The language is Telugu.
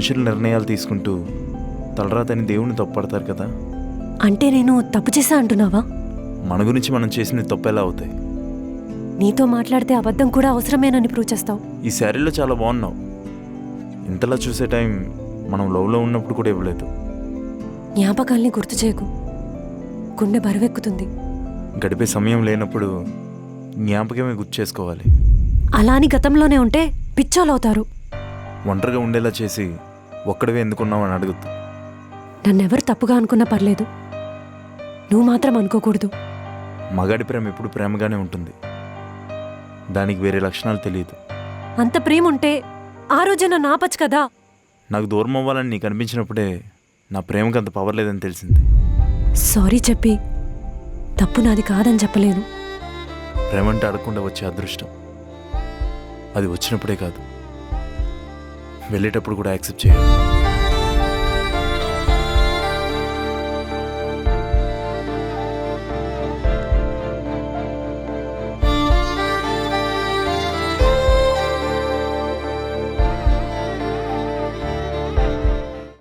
మనుషులు నిర్ణయాలు తీసుకుంటూ తలరాతని దేవుని తప్పుపడతారు కదా. అంటే నేను తప్పు చేశా అంటున్నావా? మన గురించి మనం చేసిన తప్పు ఎలా అవుతాయి? నీతో మాట్లాడితే అబద్ధం కూడా అవసరమేనని ప్రూవ్ చేస్తావు. ఈ శారీలో చాలా బాగున్నావు. ఇంతలా చూసే టైం మనం లవ్లో ఉన్నప్పుడు కూడా ఇవ్వలేదు. జ్ఞాపకాల్ని గుర్తు చేయకు, గుండె బరువెక్కుతుంది. గడిపే సమయం లేనప్పుడు జ్ఞాపకమే గుర్తు చేసుకోవాలి. అలా అని గతంలోనే ఉంటే పిచ్చోలవుతారు. ఒంటరిగా ఉండేలా చేసి ఒక్కడివే ఎందుకున్నావు అని అడుగుతూ. నన్నెవరు తప్పుగా అనుకున్నా పర్లేదు, నువ్వు మాత్రం అనుకోకూడదు. మగాడి ప్రేమ ఎప్పుడు ప్రేమగానే ఉంటుంది. దానికి వేరే లక్షణాలు తెలియదు. అంత ప్రేమ ఉంటే ఆ రోజే నన్ను ఆపచ్చు కదా. నాకు దూరం అవ్వాలని నీకు అనిపించినప్పుడే నా ప్రేమకు అంత పవర్ లేదని తెలిసింది. సారీ చెప్పి తప్పు నాది కాదని చెప్పలేను. ప్రేమంటే అడగకుండా వచ్చే అదృష్టం, అది వచ్చినప్పుడే కాదు వెళ్ళేటప్పుడు కూడా యాక్సెప్ట్ చేయాలి.